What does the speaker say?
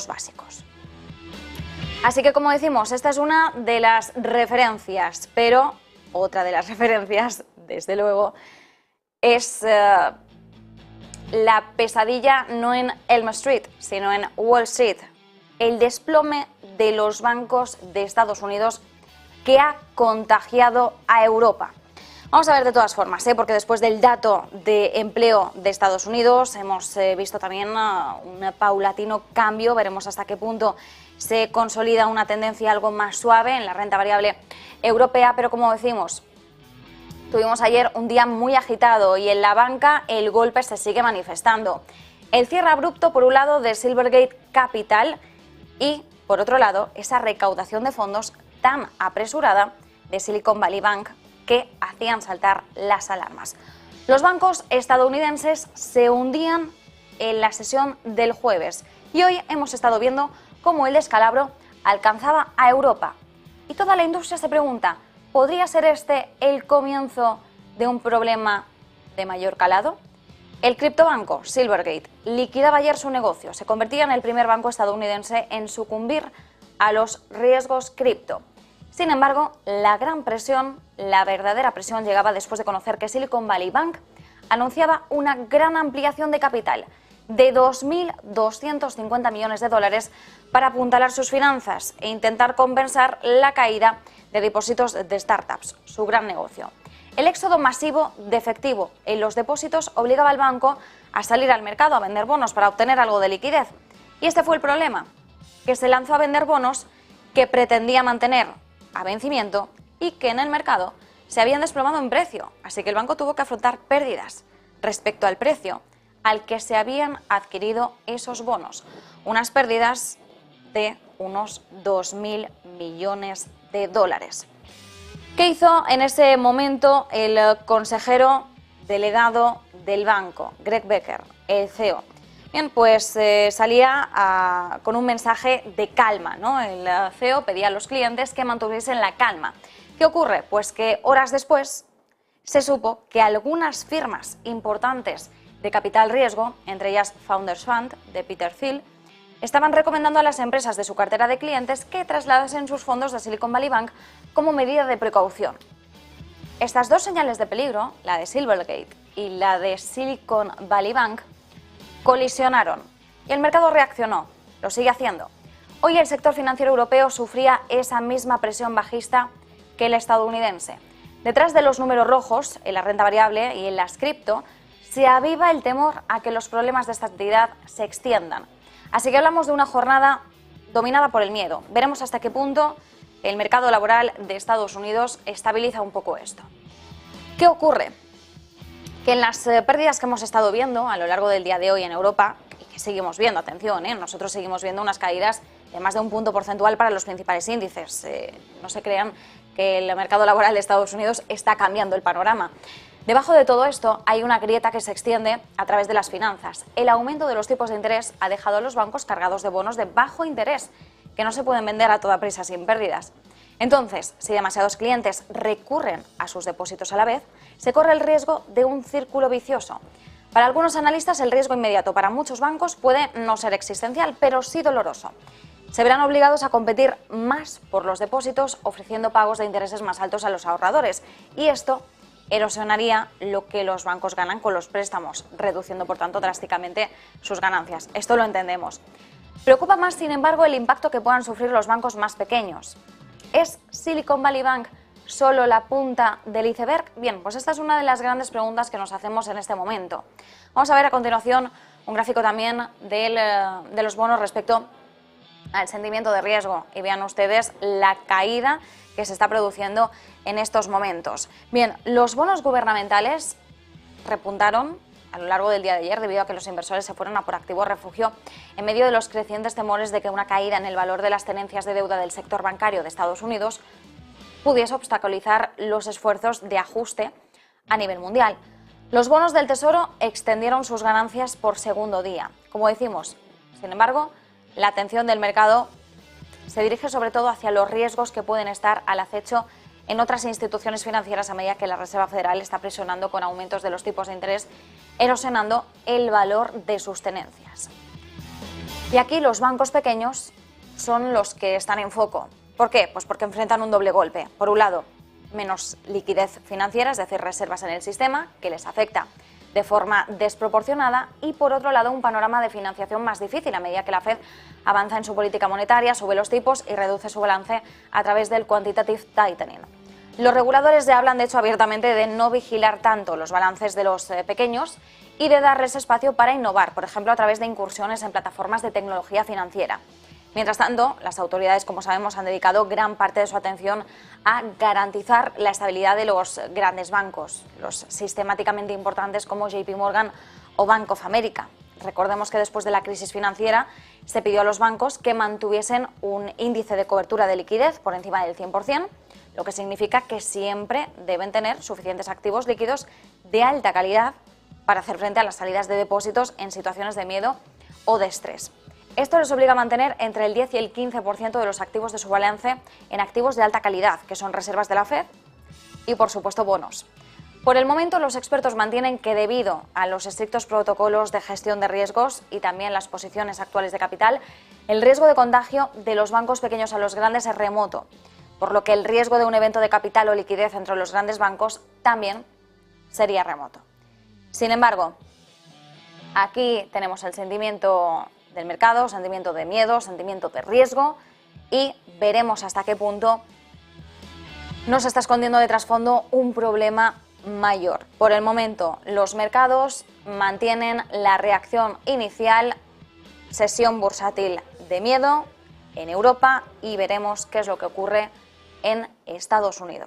básicos. Así que, como decimos, esta es una de las referencias, pero otra de las referencias, desde luego, es la pesadilla no en Elm Street, sino en Wall Street. El desplome de los bancos de Estados Unidos que ha contagiado a Europa. Vamos a ver de todas formas, porque después del dato de empleo de Estados Unidos hemos visto también un paulatino cambio. Veremos hasta qué punto se consolida una tendencia algo más suave en la renta variable europea, pero como decimos, tuvimos ayer un día muy agitado y en la banca el golpe se sigue manifestando. El cierre abrupto, por un lado, de Silvergate Capital y, por otro lado, esa recaudación de fondos tan apresurada de Silicon Valley Bank que hacían saltar las alarmas. Los bancos estadounidenses se hundían en la sesión del jueves y hoy hemos estado viendo cómo el descalabro alcanzaba a Europa. Y toda la industria se pregunta, ¿podría ser este el comienzo de un problema de mayor calado? El criptobanco Silvergate liquidaba ayer su negocio, se convertía en el primer banco estadounidense en sucumbir a los riesgos cripto. Sin embargo, la gran presión, la verdadera presión, llegaba después de conocer que Silicon Valley Bank anunciaba una gran ampliación de capital de 2.250 millones de dólares para apuntalar sus finanzas e intentar compensar la caída de depósitos de startups, su gran negocio. El éxodo masivo de efectivo en los depósitos obligaba al banco a salir al mercado a vender bonos para obtener algo de liquidez. Y este fue el problema, que se lanzó a vender bonos que pretendía mantener a vencimiento y que en el mercado se habían desplomado en precio, así que el banco tuvo que afrontar pérdidas respecto al precio al que se habían adquirido esos bonos, unas pérdidas de unos 2.000 millones de dólares. ¿Qué hizo en ese momento el consejero delegado del banco, Greg Becker, el CEO? Bien, pues salía con un mensaje de calma, ¿no? El CEO pedía a los clientes que mantuviesen la calma. ¿Qué ocurre? Pues que horas después se supo que algunas firmas importantes de capital riesgo, entre ellas Founders Fund de Peter Thiel, estaban recomendando a las empresas de su cartera de clientes que trasladasen sus fondos de Silicon Valley Bank como medida de precaución. Estas dos señales de peligro, la de Silvergate y la de Silicon Valley Bank, colisionaron y el mercado reaccionó, lo sigue haciendo. Hoy el sector financiero europeo sufría esa misma presión bajista que el estadounidense. Detrás de los números rojos, en la renta variable y en las cripto, se aviva el temor a que los problemas de esta actividad se extiendan. Así que hablamos de una jornada dominada por el miedo. Veremos hasta qué punto el mercado laboral de Estados Unidos estabiliza un poco esto. ¿Qué ocurre? Que en las pérdidas que hemos estado viendo a lo largo del día de hoy en Europa, y que seguimos viendo, atención, nosotros seguimos viendo unas caídas de más de un punto porcentual para los principales índices. No se crean que el mercado laboral de Estados Unidos está cambiando el panorama. Debajo de todo esto hay una grieta que se extiende a través de las finanzas. El aumento de los tipos de interés ha dejado a los bancos cargados de bonos de bajo interés, que no se pueden vender a toda prisa sin pérdidas. Entonces, si demasiados clientes recurren a sus depósitos a la vez, se corre el riesgo de un círculo vicioso. Para algunos analistas, el riesgo inmediato para muchos bancos puede no ser existencial, pero sí doloroso. Se verán obligados a competir más por los depósitos, ofreciendo pagos de intereses más altos a los ahorradores. Y esto erosionaría lo que los bancos ganan con los préstamos, reduciendo, por tanto, drásticamente sus ganancias. Esto lo entendemos. Preocupa más, sin embargo, el impacto que puedan sufrir los bancos más pequeños. ¿Es Silicon Valley Bank solo la punta del iceberg? Bien, pues esta es una de las grandes preguntas que nos hacemos en este momento. Vamos a ver a continuación un gráfico también de los bonos respecto al sentimiento de riesgo y vean ustedes la caída que se está produciendo en estos momentos. Bien, los bonos gubernamentales repuntaron a lo largo del día de ayer debido a que los inversores se fueron a por activo refugio en medio de los crecientes temores de que una caída en el valor de las tenencias de deuda del sector bancario de Estados Unidos pudiese obstaculizar los esfuerzos de ajuste a nivel mundial. Los bonos del Tesoro extendieron sus ganancias por segundo día. Como decimos, sin embargo, la atención del mercado se dirige sobre todo hacia los riesgos que pueden estar al acecho en otras instituciones financieras a medida que la Reserva Federal está presionando con aumentos de los tipos de interés, erosionando el valor de sus tenencias. Y aquí los bancos pequeños son los que están en foco. ¿Por qué? Pues porque enfrentan un doble golpe. Por un lado, menos liquidez financiera, es decir, reservas en el sistema, que les afecta de forma desproporcionada, y por otro lado un panorama de financiación más difícil a medida que la Fed avanza en su política monetaria, sube los tipos y reduce su balance a través del quantitative tightening. Los reguladores ya hablan de hecho abiertamente de no vigilar tanto los balances de los pequeños y de darles espacio para innovar, por ejemplo a través de incursiones en plataformas de tecnología financiera. Mientras tanto, las autoridades, como sabemos, han dedicado gran parte de su atención a garantizar la estabilidad de los grandes bancos, los sistemáticamente importantes como JP Morgan o Bank of America. Recordemos que después de la crisis financiera se pidió a los bancos que mantuviesen un índice de cobertura de liquidez por encima del 100%, lo que significa que siempre deben tener suficientes activos líquidos de alta calidad para hacer frente a las salidas de depósitos en situaciones de miedo o de estrés. Esto les obliga a mantener entre el 10 y el 15% de los activos de su balance en activos de alta calidad, que son reservas de la Fed y, por supuesto, bonos. Por el momento, los expertos mantienen que debido a los estrictos protocolos de gestión de riesgos y también las posiciones actuales de capital, el riesgo de contagio de los bancos pequeños a los grandes es remoto, por lo que el riesgo de un evento de capital o liquidez entre los grandes bancos también sería remoto. Sin embargo, aquí tenemos el sentimiento del mercado, sentimiento de miedo, sentimiento de riesgo, y veremos hasta qué punto nos está escondiendo de trasfondo un problema mayor. Por el momento, los mercados mantienen la reacción inicial, sesión bursátil de miedo en Europa, y veremos qué es lo que ocurre en Estados Unidos.